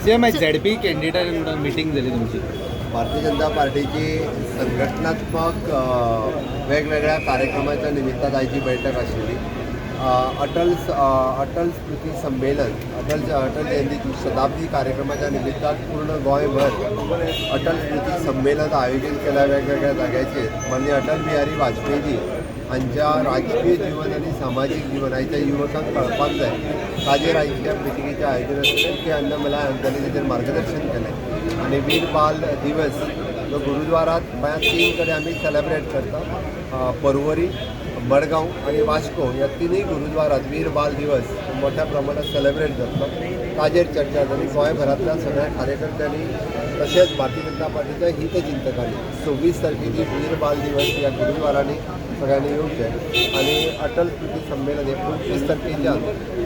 Same आहे ZP candidate meeting झाली तुमची. भारतीय जनता पार्टीची संघटनात्मक वेगवेगळ्या कार्यक्रमाच्या निमित्तान आयची बैठक आशिल्ली. अटल स्मृती संमेलन अटल जयंती शताब्दी कार्यक्रमाच्या निमित्तान पूर्ण गोंयभर अटल स्मृती संमेलन आयोजित केल्या वेगवेगळ्या जाग्याचेर. माननीय अटल बिहारी वाजपेयीजी हांच्या राजकीय जीवन आणि सामाजिक जीवन आयच्या युवकांक कळपाक जाय ताजेर आयच्या मिटिंगेचें आयोजन आशिल्लें. के अन्न मला हांच्यानी ताजेर मार्गदर्शन केलें. आनी वीर बाल दिवस जो गुरुद्वारात गोंयांत 3 कडेन आमी सेलेब्रेट करता. पर्वरी, मडगांव आणि वास्को ह्या तिनूय गुरुद्वारात वीर बाल दिवस मोठ्या प्रमाणात सेलेब्रेट जातलो. ताजेर चर्चा जाली. गोंयभरांतल्या सगळ्या कार्यकर्त्यांनी तशेंच भारतीय जनता पार्टीच्या हितचिंतकांनी 26 तारखेची वीर बाल दिवस ह्या गुरुद्वारांनी सगळ्यांनी येवचें. आनी अटल स्मृती संमेलन हे 25 तारखेच्यान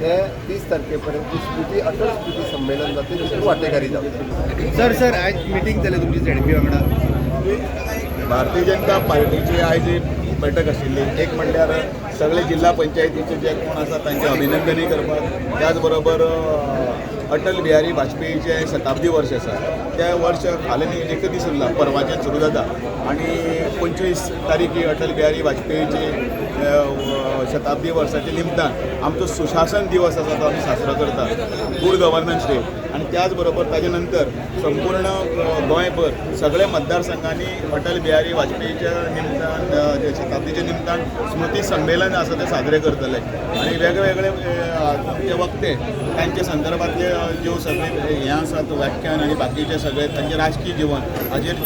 ते 30 तारखेपर्यंत स्मृती अटल स्मृती संमेलन जाता तितून वांटेकारी जावं. सर आज मिटिंग जाली तुमची झेडपी वांगडा. भारतीय जनता पार्टीची आयज बैठक आशिल्ली. एक म्हणल्यार सगळे जिल्हा पंचायतीचे जे कोण आसा तांचे अभिनंदनूय करपाक, त्याच बरोबर अटल बिहारी वाजपेयीचे शताब्दी वर्ष आसा त्या वर्ष फाल्यां एक दीस उरला, परवाच्यान सुरू जाता. आनी 25 तारीख ही अटल बिहारी वाजपेयीची शताब्दी वर्साच्या निमतान आमचो सुशासन दिवस आसा तो आमी साजरो करता, गुड गव्हर्नन्स डे. आनी त्याच बरोबर ताजे नंतर संपूर्ण गोंयभर सगळे मतदारसंघांनी अटल बिहारी वाजपेयीच्या निमतान शताब्दीच्या निमतान स्मृती संमेलन आसा ते साजरे करतले. आनी वेगवेगळे जे वक्ते तांचे संदर्भातले ज्यो सगळे हें आसात व्याख्यान आनी बाकीचे सगळे तांचे राजकीय जिवन हाजेर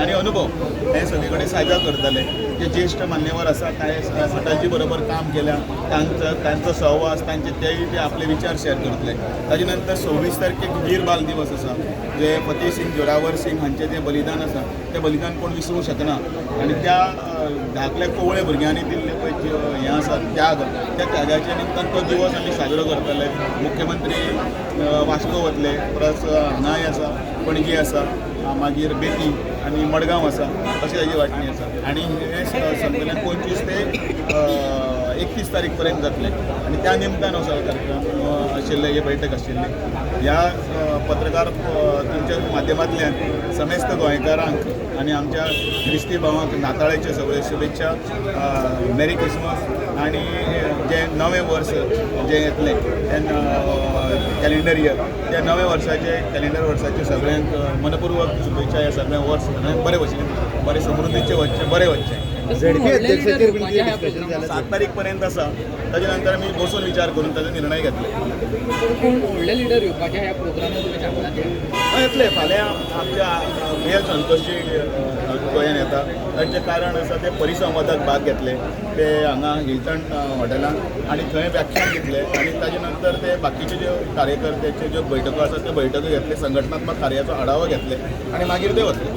आनी अनुभव हे सगळे कडेन साझा करतले. जे ज्येश्ठ मान्यवर आसा अटलजी बरोबर काम केल्या तांचो सहवास ते आपले विचार शेअर करतले. ताजे नंतर 26 तारखेक वीर बाल दिवस आसा, जे फतेह सिंग जोरावर सिंग हांचें जें बलिदान आसा तें बलिदान कोण विसरूंक शकना. आनी त्या धाकल्या कोवळे भुरग्यांनी दिल्ले पळय हें आसा त्याग, त्या त्यागाच्या निमतान तो दिवस आमी साजरो करतले. मुख्यमंत्री वास्को वतले, परस हांगाय आसा, पणजी आसा, मागीर बेती आनी मडगांव आसा, अशी ताजी वांटणी आसा. आनी हे संमेलन 25 ते 31 तारीख पर्यंत जातले. आनी त्या निमतान हो सगळो कार्यक्रम आशिल्ले, ही बैठक आशिल्ली. ह्या पत्रकार तुमच्या माध्यमांतल्यान समेस्त गोंयकारांक आनी आमच्या क्रिस्ती भावांक नाताळाचे सगळे शुभेच्छा, मेरी क्रिसमस. आनी जे नवें वर्स जे येतलें कॅलेंडर इयर, त्या नव्या वर्साचे कॅलेंडर वर्साचे सगळ्यांक मनपूर्वक शुभेच्छा. हे सगळें वर्स बरे भशेन बरे समृद्धीचे वचचे, बरे वचचे. झेडपी अध्यक्षाचेर बीन कितें डिस्कशन जालें? 7 तारीख पर्यंत आसा. ताजे नंतर आमी बसून विचार करून ताजो निर्णय घेतले. कोण व्हडले लिडर येवपाचे ह्या प्रोग्रामाक तुमी सांगलात? येतले फाल्यां आमच्या VL संतोषजी गोंयांत येता. तांचें कारण आसा ते परिसंवादाक भाग घेतले ते हांगा हिल्टन हॉटेलांत, आनी थंय व्याख्यान घेतले. आनी ताजे नंतर ते बाकीचे जे कार्यकर्त्याचे ज्यो बैठको आसात त्यो बैठको घेतले, संघटनात्मक कार्याचो आढावा घेतले आनी मागीर ते वतले.